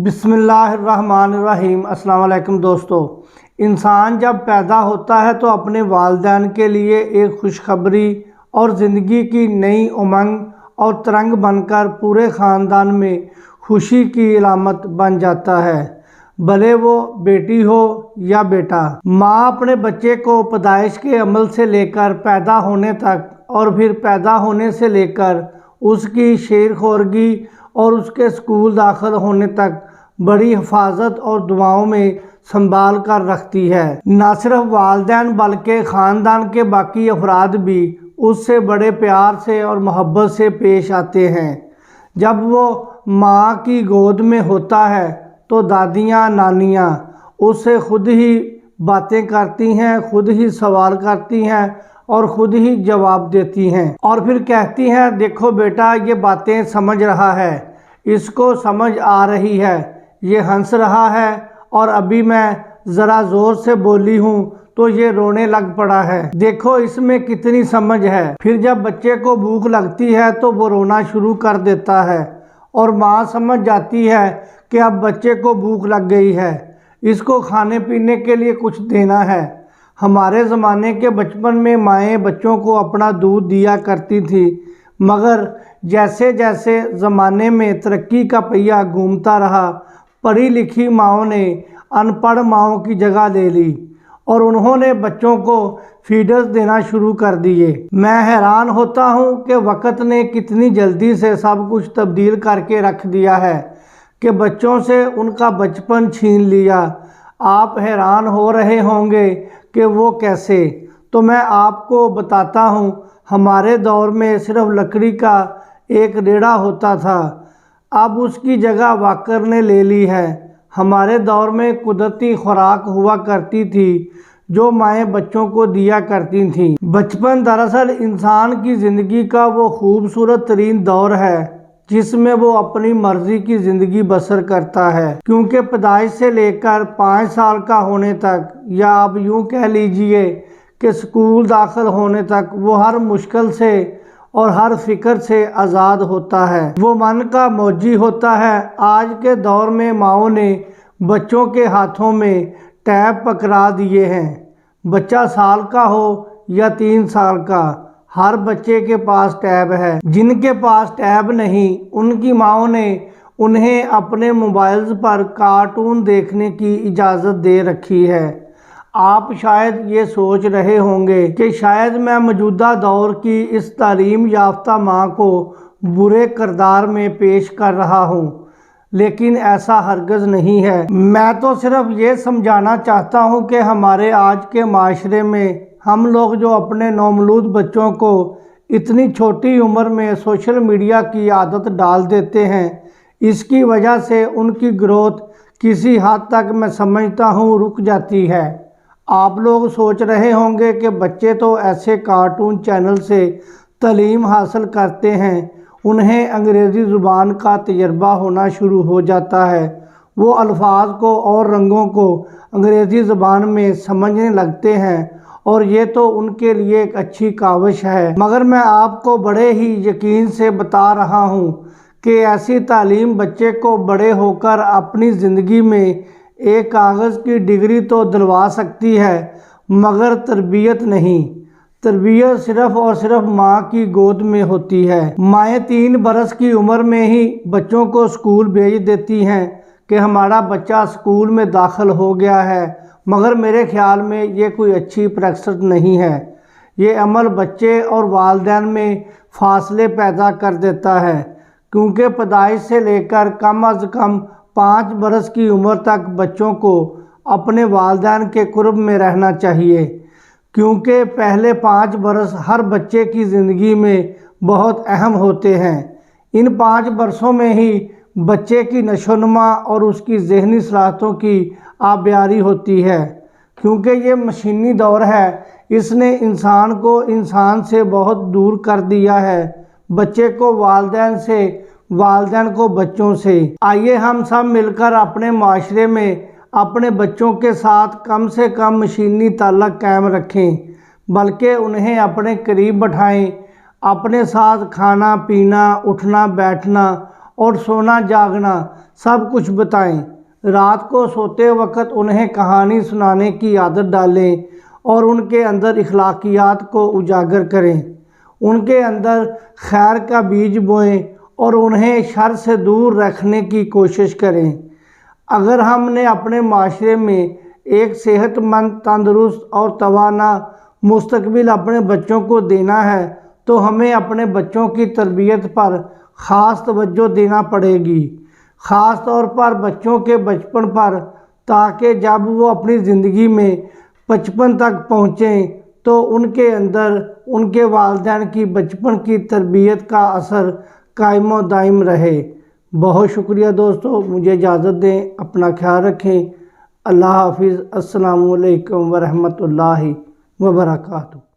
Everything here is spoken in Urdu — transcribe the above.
بسم اللہ الرحمن الرحیم۔ السلام علیکم دوستو۔ انسان جب پیدا ہوتا ہے تو اپنے والدین کے لیے ایک خوشخبری اور زندگی کی نئی امنگ اور ترنگ بن کر پورے خاندان میں خوشی کی علامت بن جاتا ہے، بھلے وہ بیٹی ہو یا بیٹا۔ ماں اپنے بچے کو پیدائش کے عمل سے لے کر پیدا ہونے تک اور پھر پیدا ہونے سے لے کر اس کی شیر خورگی اور اس کے اسکول داخل ہونے تک بڑی حفاظت اور دعاؤں میں سنبھال کر رکھتی ہے۔ نہ صرف والدین بلکہ خاندان کے باقی افراد بھی اس سے بڑے پیار سے اور محبت سے پیش آتے ہیں۔ جب وہ ماں کی گود میں ہوتا ہے تو دادیاں نانیاں اس سے خود ہی باتیں کرتی ہیں، خود ہی سوال کرتی ہیں اور خود ہی جواب دیتی ہیں، اور پھر کہتی ہیں دیکھو بیٹا یہ باتیں سمجھ رہا ہے، اس کو سمجھ آ رہی ہے، یہ ہنس رہا ہے، اور ابھی میں ذرا زور سے بولی ہوں تو یہ رونے لگ پڑا ہے، دیکھو اس میں کتنی سمجھ ہے۔ پھر جب بچے کو بھوک لگتی ہے تو وہ رونا شروع کر دیتا ہے اور ماں سمجھ جاتی ہے کہ اب بچے کو بھوک لگ گئی ہے، اس کو کھانے پینے کے لیے کچھ دینا ہے۔ ہمارے زمانے کے بچپن میں مائیں بچوں کو اپنا دودھ دیا کرتی تھی، مگر جیسے جیسے زمانے میں ترقی کا پہیہ گھومتا رہا، پڑھی لکھی ماؤں نے ان پڑھ ماؤں کی جگہ لے لی اور انہوں نے بچوں کو فیڈرز دینا شروع کر دیے۔ میں حیران ہوتا ہوں کہ وقت نے کتنی جلدی سے سب کچھ تبدیل کر کے رکھ دیا ہے کہ بچوں سے ان کا بچپن چھین لیا۔ آپ حیران ہو رہے ہوں گے کہ وہ کیسے، تو میں آپ کو بتاتا ہوں۔ ہمارے دور میں صرف لکڑی کا ایک ریڑھا ہوتا تھا، اب اس کی جگہ واکر نے لے لی ہے۔ ہمارے دور میں قدرتی خوراک ہوا کرتی تھی جو مائیں بچوں کو دیا کرتی تھیں۔ بچپن دراصل انسان کی زندگی کا وہ خوبصورت ترین دور ہے جس میں وہ اپنی مرضی کی زندگی بسر کرتا ہے، کیونکہ پیدائش سے لے کر 5 سال کا ہونے تک، یا آپ یوں کہہ لیجئے کہ اسکول داخل ہونے تک، وہ ہر مشکل سے اور ہر فکر سے آزاد ہوتا ہے، وہ من کا موجی ہوتا ہے۔ آج کے دور میں ماؤں نے بچوں کے ہاتھوں میں ٹیب پکڑا دیے ہیں، بچہ سال کا ہو یا 3 سال کا، ہر بچے کے پاس ٹیب ہے۔ جن کے پاس ٹیب نہیں، ان کی ماؤں نے انہیں اپنے موبائلز پر کارٹون دیکھنے کی اجازت دے رکھی ہے۔ آپ شاید یہ سوچ رہے ہوں گے کہ شاید میں موجودہ دور کی اس تعلیم یافتہ ماں کو برے کردار میں پیش کر رہا ہوں، لیکن ایسا ہرگز نہیں ہے۔ میں تو صرف یہ سمجھانا چاہتا ہوں کہ ہمارے آج کے معاشرے میں ہم لوگ جو اپنے نومولود بچوں کو اتنی چھوٹی عمر میں سوشل میڈیا کی عادت ڈال دیتے ہیں، اس کی وجہ سے ان کی گروتھ کسی حد تک میں سمجھتا ہوں رک جاتی ہے۔ آپ لوگ سوچ رہے ہوں گے کہ بچے تو ایسے کارٹون چینل سے تعلیم حاصل کرتے ہیں، انہیں انگریزی زبان کا تجربہ ہونا شروع ہو جاتا ہے، وہ الفاظ کو اور رنگوں کو انگریزی زبان میں سمجھنے لگتے ہیں، اور یہ تو ان کے لیے ایک اچھی کاوش ہے۔ مگر میں آپ کو بڑے ہی یقین سے بتا رہا ہوں کہ ایسی تعلیم بچے کو بڑے ہو کر اپنی زندگی میں ایک کاغذ کی ڈگری تو دلوا سکتی ہے، مگر تربیت نہیں۔ تربیت صرف اور صرف ماں کی گود میں ہوتی ہے۔ مائیں 3 برس کی عمر میں ہی بچوں کو اسکول بھیج دیتی ہیں کہ ہمارا بچہ اسکول میں داخل ہو گیا ہے، مگر میرے خیال میں یہ کوئی اچھی پریکٹس نہیں ہے۔ یہ عمل بچے اور والدین میں فاصلے پیدا کر دیتا ہے، کیونکہ پیدائش سے لے کر کم از کم 5 برس کی عمر تک بچوں کو اپنے والدین کے قرب میں رہنا چاہیے، کیونکہ پہلے 5 برس ہر بچے کی زندگی میں بہت اہم ہوتے ہیں۔ ان 5 برسوں میں ہی بچے کی نشو و نما اور اس کی ذہنی صلاحیتوں کی آبیاری ہوتی ہے۔ کیونکہ یہ مشینی دور ہے، اس نے انسان کو انسان سے بہت دور کر دیا ہے، بچے کو والدین سے، والدین کو بچوں سے۔ آئیے ہم سب مل کر اپنے معاشرے میں اپنے بچوں کے ساتھ کم سے کم مشینی تعلق قائم رکھیں، بلکہ انہیں اپنے قریب بٹھائیں، اپنے ساتھ کھانا پینا، اٹھنا بیٹھنا اور سونا جاگنا سب کچھ بتائیں۔ رات کو سوتے وقت انہیں کہانی سنانے کی عادت ڈالیں اور ان کے اندر اخلاقیات کو اجاگر کریں۔ ان کے اندر خیر کا بیج بوئیں اور انہیں شر سے دور رکھنے کی کوشش کریں۔ اگر ہم نے اپنے معاشرے میں ایک صحت مند، تندرست اور توانا مستقبل اپنے بچوں کو دینا ہے تو ہمیں اپنے بچوں کی تربیت پر خاص توجہ دینا پڑے گی، خاص طور پر بچوں کے بچپن پر، تاکہ جب وہ اپنی زندگی میں 55 تک پہنچیں تو ان کے اندر ان کے والدین کی بچپن کی تربیت کا اثر قائم و دائم رہے۔ بہت شکریہ دوستو، مجھے اجازت دیں، اپنا خیال رکھیں۔ اللہ حافظ۔ السلام علیکم ورحمۃ اللہ وبرکاتہ۔